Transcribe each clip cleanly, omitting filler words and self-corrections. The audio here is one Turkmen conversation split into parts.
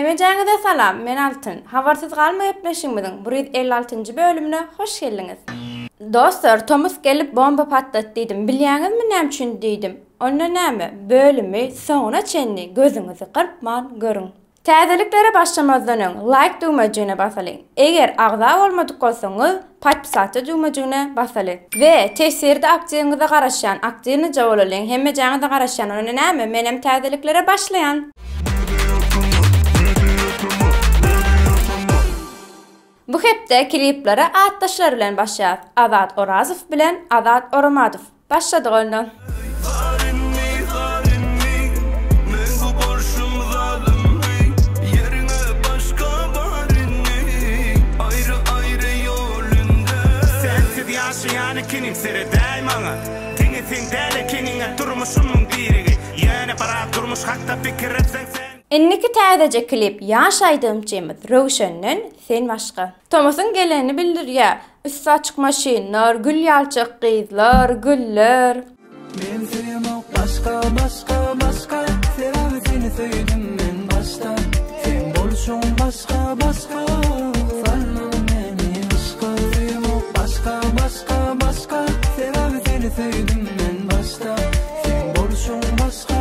Hemejäňize salam, men Altyn. Habarsyz galmaýyp näşiňmiň 156-njy bölümine hoş geldiňiz. Dostlar, Thomas gelip bomba patlatdy diýdim. Bilýäňizmi näme üçin diýdim? Onda näme? Bölümi soňuna çenli gözüňizi gyrpman görüň. Täzeliklere başlamazdan öň like düýmejine basalyň. Eger agza bolmadyk bolsaňyz, patpisatı düýmejine basalyň. We tesirde aktiýanyňyza garaşan, aktiýany jawalalyň, hemejäňize garaşan onda näme? Menem täzeliklere başlaýan. Bu hepde kliplere atdaşlar bilen başlayat. Azat Orazov bilen Azat Oramadov. Başladık ondan. Inniki täzece klip ýaşaýdym jemit Rowşenden sen başga. Thomas'ın geleni bildirýär. Üstü açyk maşinlar, gül ýalçyk gyzlar, güller. Men seni başka seni söýdüm men başta. Sen bolşuň başka sanma meni aşka. Başka seni söýdüm men başta. Sen bolşuň başka.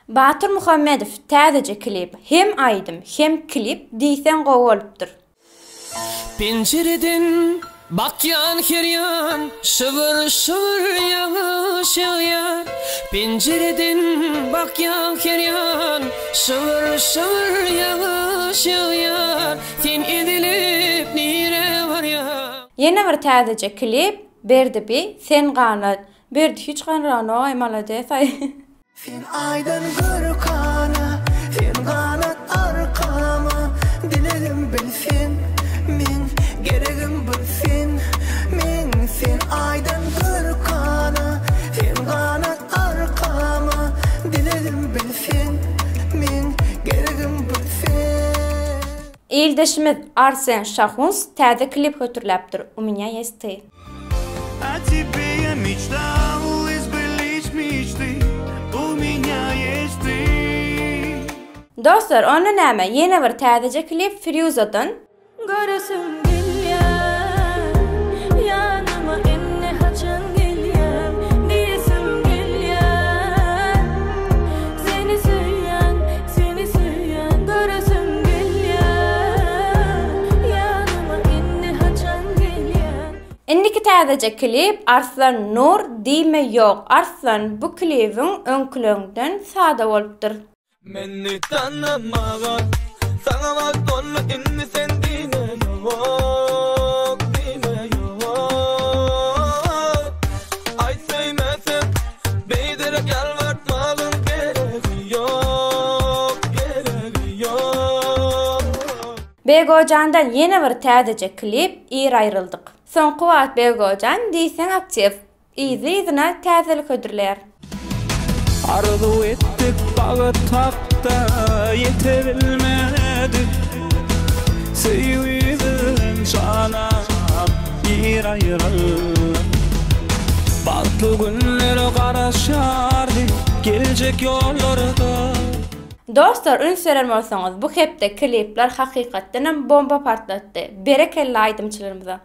Batyr Muhammedow täzece klip hem aýdym hem klip diýsen gowy bolupdyr. Pencereden bakyan her yan şıvır yaşayan. Pencereden bakyan her yan şıvır yaşayan. Sen edilip nire var ya. Yine bir täzece klip berdi bi sen ganat. Berdi hiç ganrano aýmalady say. Sen aydın gırkana, sen kanat arkama. Dilerim bilsin, min geregim bilsin, min. Sen aydın gırkana, sen kanat arkama. Dilerim bilsin, min geregim bilsin. Ildeşimiz Arsen Şahuns täze klip götürläpdir. U меня есть ты. А тебе я мечтал, избылись мечты. Dostlar, onda näme? Ýene bir täzece klip Firuza'dan. Görüsüm gelýär, ýanyma enne haçan gelýär, diýesim gelýär. Seni söýän, görüsüm gelýär, ýanyma enne haçan gelýär. Indiki täzece klip Arslan Nur diýme ýok. Arslan bu klibiň öňkülüňden sada bolupdyr. Meni tanımagan, sana bak onu inni sen dine yok, Ay sevmezsen, beydire yalvartmalım gereği yok. Begojandan yine bir täzece klip ir ayrıldık. Soňky wagt Begojan diýsen aktiv. Izine täzelik ödürler. Arzu ettik bağı takta yetebilmedik. Sevgiden sana bir ayrılık. Batlı günler garaşardı gelecek yollarda. Dostlar, ünseren bolsaňyz bu hepde klipler hakykatdan bomba patlatdy. Berekelle aýdymçylarymyza.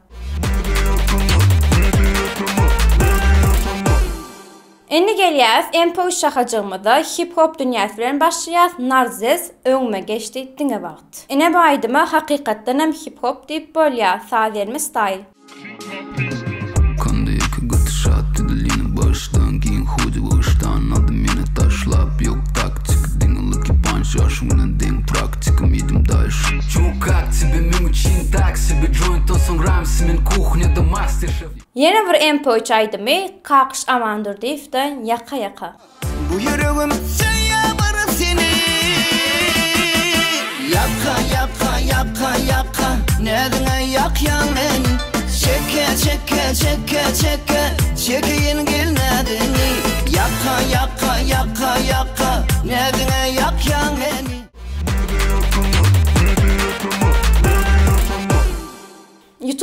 Endi gelýäs MP3 şahajygymyza hip-hop dünýäsi bilen başlaýas. Narzes öňüme geçdi diňe wagt. Ene baýdymy hakykatdan hem hip-hop diýip bolýar. Sazermi style. Kandy ýeke gıtşat dilini başdan giň hudi başdan aldy meni taşlap ýok taktik diňlik panç ýaşyňdan deň praktikim idim daş. Çok как тебе мимо чин так себе joint olsun rams men kuchnyada master chef. Yine bir MP3 aýdymy Kakış amandyr diýipden ýaka. Bu yüreğim söýe barıp seni. Yaka, nädine yakyan meni. Çekeyin gelmedini. Yaka, nädine yakyan meni.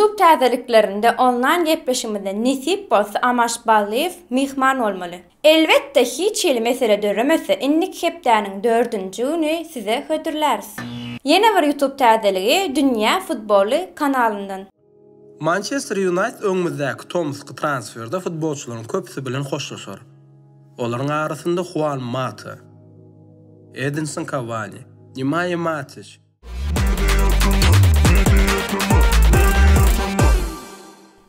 YouTube täzeliklerinde online gepleşiminde nesip bolsa Amash Balliyev mihman olmaly. Elbette hiç el mesele döremese innik hepdäniň 4-nji güni size hödürläris. Yeni bir YouTube täzeligi Dünya Futbolu kanalından. Manchester United öňümüzdäki Thomasky transferde futbolçularyň köpüsi bilen hoşlaşar. Olaryň arasynda Juan Mata, Edinson Cavani, Nemanja Matic.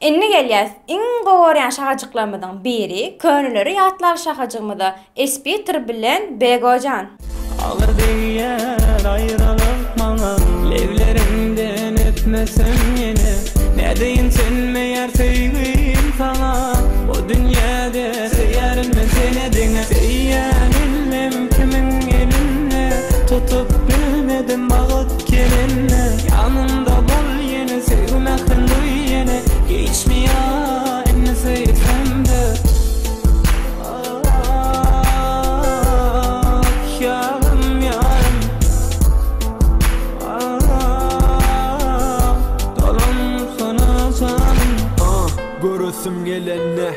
Inni gelýäs, iň gowurýan şahajyklarymyzdan biri, könülleri ýatlar şahajygymyda Espeter bilen Begojan. Ağır diýer aýralyk maňa, lewlerinden etmesem ýene. Nädeýin sen meýer seýgim saňa, o dünýäde seýärilme sene diňe. Seýärilmem kimiň eline, tutup bilmedim bagyt kelenne. Ýanymda bol ýene seýmekin duý ýene. Geçmiyor enne seýsemde. Yarım yarım. Dolan sana canım. Görüsüm gelenne,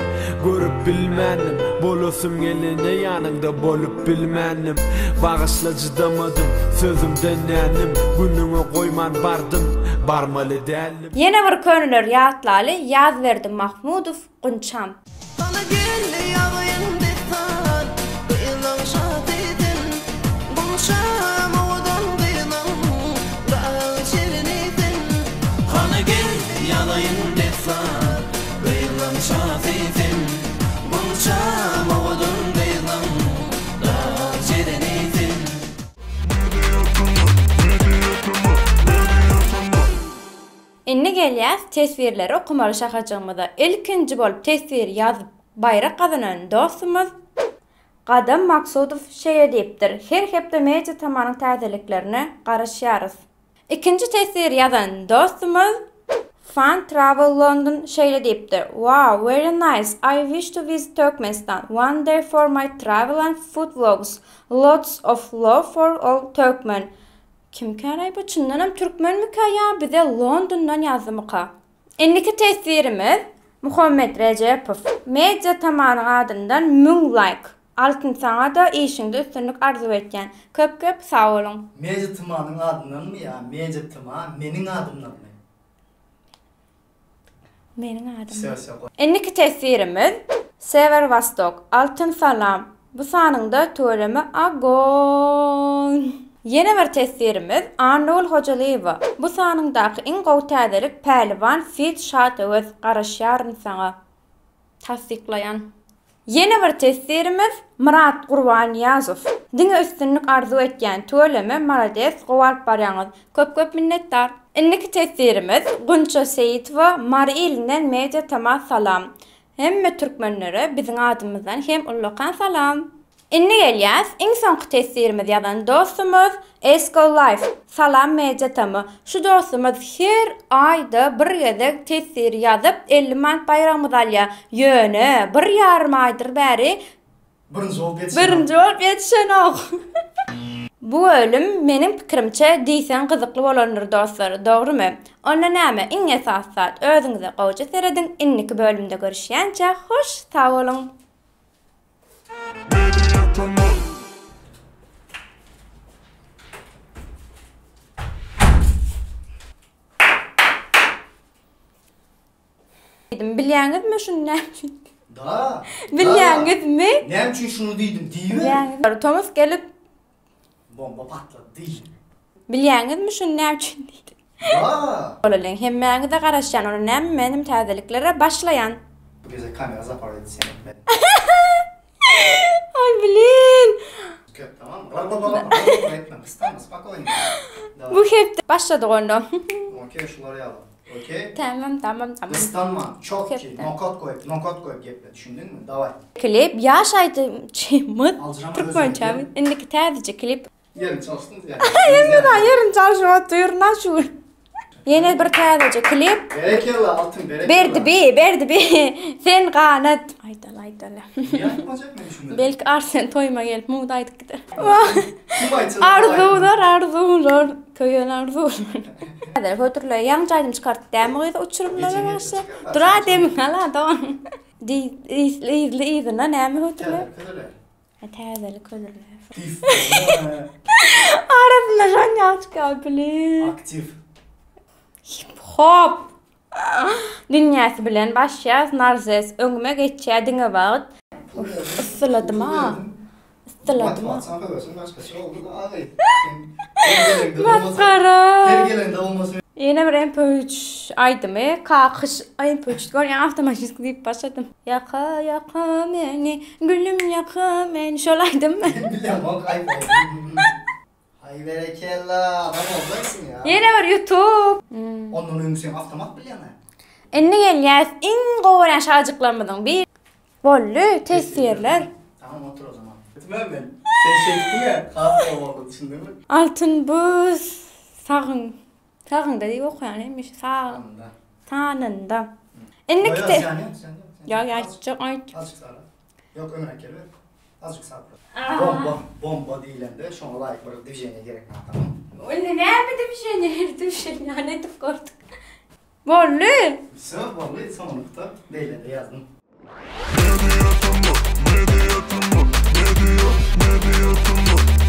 görüp bilmenim. Bolusum gelene yanında bolup bilmenim. Bağışla çıdamadım, sözümden nänim. Günüňe koyman bardım, barmaly dälim. Yine bir könüller ýatlaly Ýazberdi Mahmudov Gunçam. Bana geldi yağın detan, kıyılan şat edin. Buluşam odan kıyılan, dağ şerin edin. Bana geldi yağın detan, kıyılan şat edin. Buluşam odan kıyılan, dağ şerin edin. Inni gelýäs tesvirleri okumaly şahajygymyda ilkinji bolup tesvir ýazyp bayrak kazanan dostumuz Gadam Maksudow şeýle diýipdir. Her hepde media tamanyň täzeliklerine garaşýarys. Ikinji tesvir ýazan dostumuz Fun Travel London şeýle diýipdir. Wow, very nice. I wish to visit Turkmenistan one day for my travel and food vlogs. Lots of love for all Turkmen. Kim käray bu çyndanam türkmen mi ya bize Londondan ýazymyka. Indiki tesvirimiz Muhammed Recepov. Media tamanyň adyndan 1000 like. Altyn saňa da işiňde üstünlük arzu etken. Köp sağ olun. Media tamanyň adyndan mı ya? Media tama meniň adymdan mı? Meniň adym. Söz. Indiki tesvirimiz Severvostok. Altyn salam. Bu sanyňda töremi agon. Yeni bir tesvirimiz Anadolu Hocalyeva. Bu sanyňdaky iň gowy täzelik Pehliwan Fit Şatöwez garaşýaryn saňa tasdiklayan. Yeni bir tesvirimiz Murat Gurbanýazow. Diňe üstünlük arzu etken töremi marades gowalyp barýaňyz. Köp minnettar. Indiki tesvirimiz Gunça Seyitowa Marilinden media tama salam. Hemme türkmenlere biziň adymyzdan hem ullakan salam. Inni gelýäs, iň soňky tesvirimiz ýazan dostumuz Esko Life. Salam media tamı. Şu dostumuz her aýda bir gezek tesvir ýazyp 50 manat bayramyz alýar. Ýöne, 1,5 aýdyr bäri Birinji ol ýetişenok. Bu ölüm menim pikirimçe diýsen gyzykly bolandyr dostlar, dogrymy? Onda näme? Iň esasat özüňize gowja seredin. Inniki bölümde görüşýänçe hoş sag bolun. Bilýäňizmi şunu näme? Da. Bilýäňizmi? Näme üçin şunu diýdim, diýme? Bilýäňiz. Thomas gelip Bomba patlady diýdim. bilýäňizmi şunu näme üçin diýdim? Da. Olaryň hemmäňize garaşýan, onu näme menim täzeliklere başlaýan. Bu geze kamera zapar edip sen etmedin. Ay bilin. Köp tamam mı? Etme, kıstanma, spokojno. Bu hep başladı onda. Okey, şuları yalan. Okey? Tamam. Kıstanma, çok Hep ki. de. Nokat koyup geple, düşündün mü? Davay. Klip yaş aydı çimit. Alacağım Türkmen özür çabuk. dilerim. Indiki täzeci klip. Yarın çalıştınız ya. Yarın çalışma duyurna şu. Yeni bir täzeci klip. Berekella altın, berekella. Berdi bi. Sen kanat. Aydala. Yapmayacak mı düşündün? Belki Arsen toyma gelip muğdaydık gider. Kim aytıldı? Arzular. Köyün arzular. täze hötürle ýaňy jaýdym çykartyp däme goýsa uçurumlara başla. Dura demin hala don. Izle näme hötürle? Täzeli ködürle. Arasynda jan ýaşka bile. Aktif. Hop. Dünýäsi bilen başýas narzes öňüme geçýärdiňe wagt. Isladım ha. Isladım ha. Maskara. Hergelende olmasın. Yine bir MP3 aydım kakış MP3 gör ya avtomatik deyip başladım. Yaka meni gülüm yaka meni şolaydım. Bilmem bak ayıp. Hay berekella. Adam olacaksın ya. Yine var YouTube. Onun öňüňsen avtomat biljana. Enne gelýäs iň gowaran şajyklarymyň bir bollü tesirler. Tamam otur o zaman. Ben. Sen çektin ya. Kahve oldu düşündün mü? Altın buz sagın. Sagın da diýip okuyan emiş sağ. Tanında. Enne Bayağı kite. yani, sen de. Çok Azıcık sağla. Yok ömür kelime. Azıcık sağla. Bomba değilende şuna layık bir divjene gerek var tamam. Öyle ne bir şey yani etip gördük. Bollü. Sağ vallahi sonlukta değilende yazdım. Medyatımı